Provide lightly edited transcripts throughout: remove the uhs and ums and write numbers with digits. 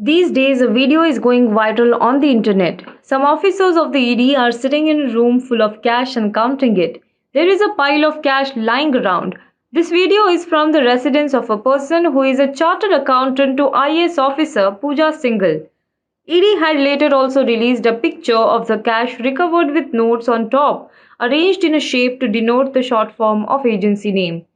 These days, a video is going viral on the internet. Some officers of the ED are sitting in a room full of cash and counting it. There is a pile of cash lying around. This video is from the residence of a person who is a chartered accountant to IAS officer Pooja Singhal. ED had later also released a picture of the cash recovered with notes on top, arranged in a shape to denote the short form of agency name.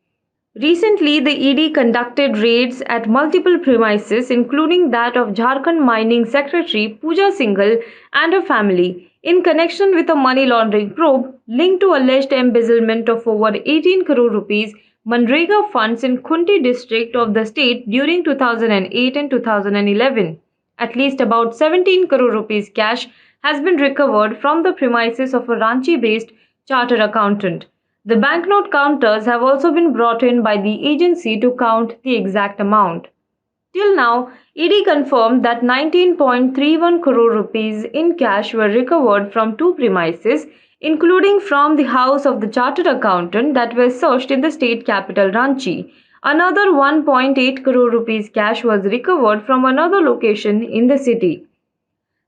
Recently, the ED conducted raids at multiple premises, including that of Jharkhand Mining Secretary Pooja Singhal and her family, in connection with a money laundering probe linked to alleged embezzlement of over 18 crore rupees Manrega funds in Khunti district of the state during 2008 and 2011. At least about 17 crore rupees cash has been recovered from the premises of a Ranchi-based chartered accountant. The banknote counters have also been brought in by the agency to count the exact amount. Till now, ED confirmed that 19.31 crore rupees in cash were recovered from two premises, including from the house of the chartered accountant that were searched in the state capital Ranchi. Another 1.8 crore rupees cash was recovered from another location in the city.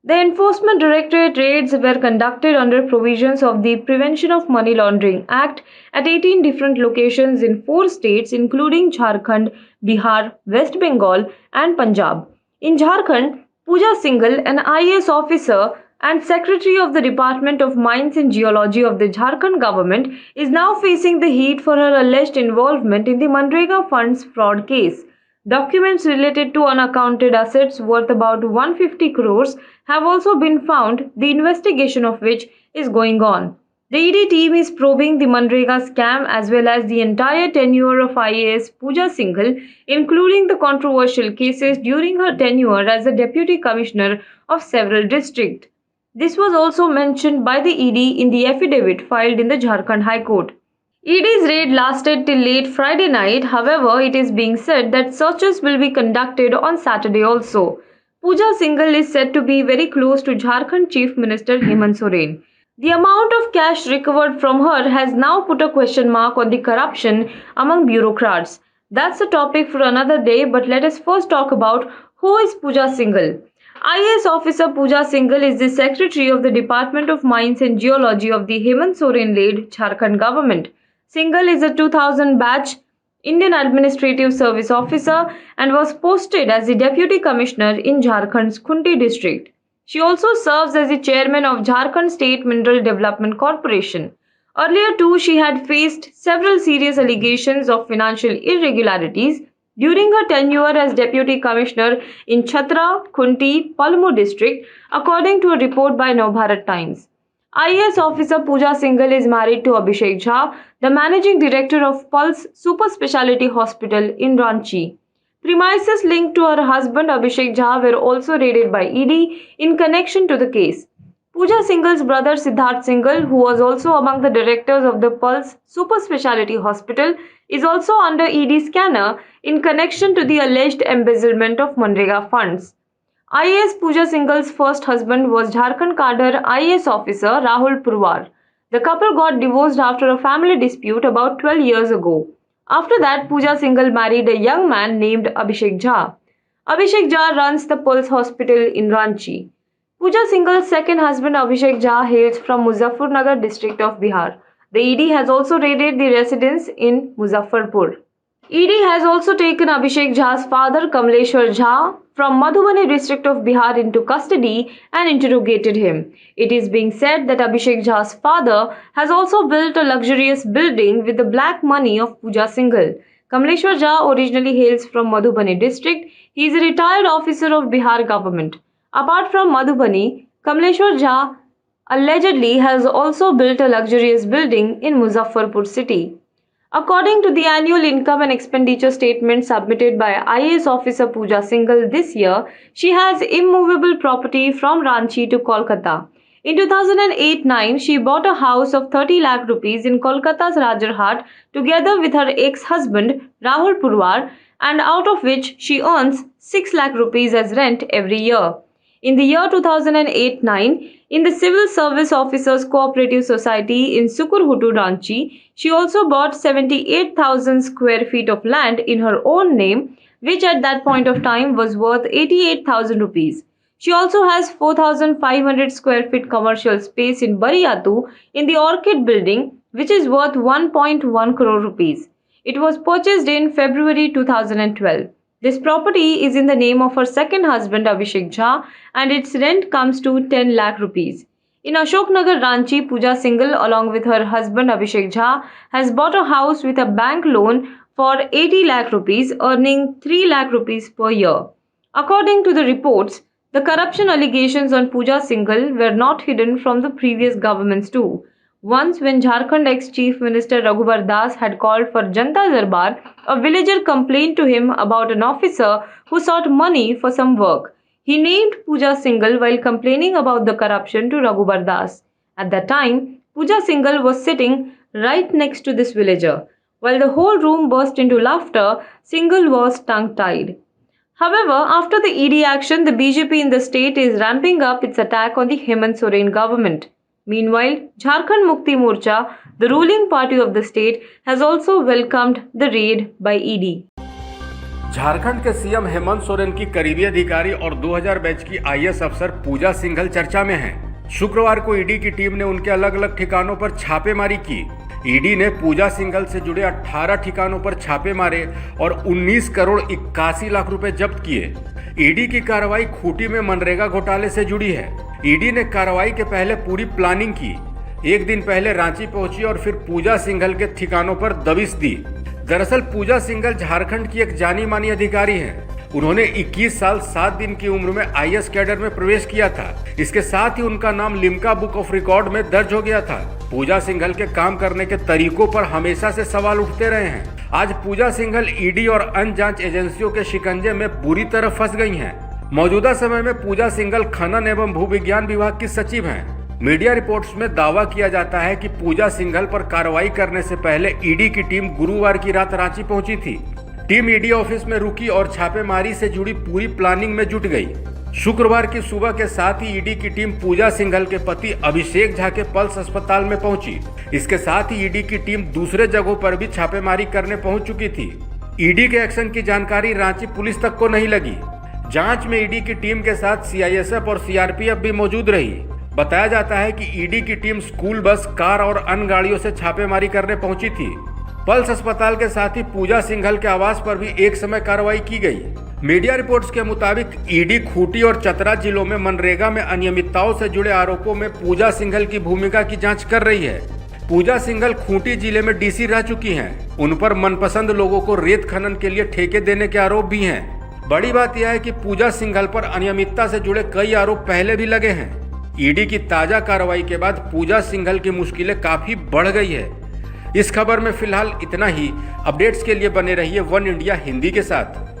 The Enforcement Directorate raids were conducted under provisions of the Prevention of Money Laundering Act at 18 different locations in 4 states including Jharkhand, Bihar, West Bengal and Punjab. In Jharkhand, Pooja Singhal, an IAS officer and Secretary of the Department of Mines and Geology of the Jharkhand government, is now facing the heat for her alleged involvement in the Manrega funds fraud case. Documents related to unaccounted assets worth about 150 crores have also been found, the investigation of which is going on. The ED team is probing the Manrega scam as well as the entire tenure of IAS Pooja Singhal, including the controversial cases during her tenure as a Deputy Commissioner of several districts. This was also mentioned by the ED in the affidavit filed in the Jharkhand High Court. ED's raid lasted till late Friday night. However, it is being said that searches will be conducted on Saturday also. Pooja Singhal is said to be very close to Jharkhand Chief Minister Hemant Soren. The amount of cash recovered from her has now put a question mark on the corruption among bureaucrats. That's a topic for another day, but let us first talk about who is Pooja Singhal. IAS officer Pooja Singhal is the Secretary of the Department of Mines and Geology of the Hemant Soren-led Jharkhand government. Singhal is a 2000 batch Indian Administrative Service officer and was posted as the Deputy Commissioner in Jharkhand's Khunti district. She also serves as the Chairman of Jharkhand State Mineral Development Corporation. Earlier too, she had faced several serious allegations of financial irregularities during her tenure as Deputy Commissioner in Chhatra, Khunti, Palmu district, according to a report by Navbharat Times. IAS officer Pooja Singhal is married to Abhishek Jha, the managing director of Pulse Super Speciality Hospital in Ranchi. Premises linked to her husband Abhishek Jha were also raided by ED in connection to the case. Pooja Singhal's brother Siddharth Singhal, who was also among the directors of the Pulse Super Speciality Hospital, is also under ED scanner in connection to the alleged embezzlement of Manrega funds. IAS Pooja Singhal's first husband was Jharkhand cadre IAS officer Rahul Purwar. The couple got divorced after a family dispute about 12 years ago. After that, Pooja Singhal married a young man named Abhishek Jha. Abhishek Jha runs the Pulse Hospital in Ranchi. Pooja Singhal's second husband Abhishek Jha hails from Muzaffarnagar district of Bihar. The ED has also raided the residence in Muzaffarpur. ED has also taken Abhishek Jha's father Kamleshwar Jha from Madhubani district of Bihar into custody and interrogated him. It is being said that Abhishek Jha's father has also built a luxurious building with the black money of Pooja Singhal. Kamleshwar Jha originally hails from Madhubani district. He is a retired officer of Bihar government. Apart from Madhubani, Kamleshwar Jha allegedly has also built a luxurious building in Muzaffarpur city. According to the annual income and expenditure statement submitted by IAS officer Pooja Singhal this year, she has immovable property from Ranchi to Kolkata. In 2008-9, she bought a house of 30 lakh rupees in Kolkata's Rajarhat together with her ex-husband Rahul Purwar, and out of which she earns 6 lakh rupees as rent every year. In the year 2008-9, in the Civil Service Officers Cooperative Society in Sukurhutu, Ranchi, she also bought 78,000 square feet of land in her own name which at that point of time was worth 88,000 rupees. She also has 4,500 square feet commercial space in Bariyatu in the Orchid building, which is worth 1.1 crore rupees. It was purchased in February 2012. This property is in the name of her second husband Abhishek Jha and its rent comes to 10 lakh rupees. In Ashoknagar, Ranchi, Pooja Singhal along with her husband Abhishek Jha has bought a house with a bank loan for 80 lakh rupees, earning 3 lakh rupees per year. According to the reports, the corruption allegations on Pooja Singhal were not hidden from the previous governments too. Once when Jharkhand ex-Chief Minister Raghubar Das had called for Janta Darbar, a villager complained to him about an officer who sought money for some work. He named Pooja Singhal while complaining about the corruption to Raghubar Das. At that time, Pooja Singhal was sitting right next to this villager. While the whole room burst into laughter, Singhal was tongue-tied. However, after the ED action, the BJP in the state is ramping up its attack on the Hemant Soren government. Meanwhile, Jharkhand Mukti Morcha, the ruling party of the state, has also welcomed the raid by ED. Jharkhand के CM Hemant Soren की करीबी अधिकारी और 2000 batch की IAS अफसर पूजा सिंघल चर्चा में हैं। शुक्रवार को ईडी की टीम ने उनके अलग अलग ठिकानों पर छापेमारी की। ईडी ने पूजा सिंघल से जुड़े 18 ठिकानों पर छापे मारे और 19 करोड़ 81 लाख रुपए जब्त किए। ईडी की कार्रवाई खूंटी में मनरेगा घोटाले से जुड़ी है। ईडी ने कार्रवाई के पहले पूरी प्लानिंग की। एक दिन पहले रांची पहुंची और फिर पूजा सिंघल के ठिकानों पर दबिश दी। दरअसल पूजा सिंघल झारखंड की एक जानी मानी अधिकारी हैं। उन्होंने 21 साल 7 दिन की उम्र में आईएएस कैडर में प्रवेश किया था। इसके साथ ही उनका नाम लिम्का बुक ऑफ रिकॉर्ड में दर्ज हो गया था। पूजा सिंघल के काम करने के तरीकों पर हमेशा से सवाल उठते रहे हैं। आज पूजा सिंघल ईडी और अन्य जांच एजेंसियों के शिकंजे में बुरी तरह फंस गई हैं। मौजूदा समय में पूजा सिंघल खनन एवं भूविज्ञान विभाग की सचिव हैं। मीडिया रिपोर्ट्स में दावा किया जाता है कि पूजा सिंघल पर कार्रवाई करने से पहले ईडी की टीम गुरुवार की रात रांची पहुंची थी। टीम ईडी ऑफिस में रुकी और छापेमारी से जुड़ी पूरी प्लानिंग में जुट गई। शुक्रवार की सुबह के साथ ही ईडी की टीम पूजा सिंघल के पति अभिषेक झा के पल्स अस्पताल में पहुंची। इसके साथ ही ईडी की टीम दूसरे जगहों पर भी छापेमारी करने पहुंच चुकी थी। ईडी के एक्शन की जानकारी रांची पुलिस तक को नहीं लगी। जांच में ईडी की टीम के साथ सीआईएसएफ और सीआरपीएफ भी मौजूद रही। बताया जाता है कि ईडी की टीम स्कूल बस, कार और अन्य गाड़ियों से छापेमारी करने पहुंची थी। पल्स अस्पताल के साथ ही पूजा सिंघल के आवास पर भी एक समय कार्रवाई की गई। मीडिया रिपोर्ट्स के मुताबिक ईडी खूंटी और चतरा जिलों में मनरेगा में अनियमितताओं से जुड़े आरोपों में पूजा सिंघल की भूमिका की जांच कर रही है। पूजा सिंघल खूंटी जिले में डीसी रह चुकी हैं। उन पर मनपसंद लोगों को रेत खनन के लिए ठेके देने के आरोप भी हैं। बड़ी बात यह है कि पूजा सिंघल पर अनियमितता से जुड़े कई आरोप पहले भी लगे हैं। ईडी की ताजा कार्रवाई के बाद पूजा सिंघल की मुश्किलें काफी बढ़ गई है। इस खबर में फिलहाल इतना ही। अपडेट्स के लिए बने रहिए वन इंडिया हिंदी के साथ।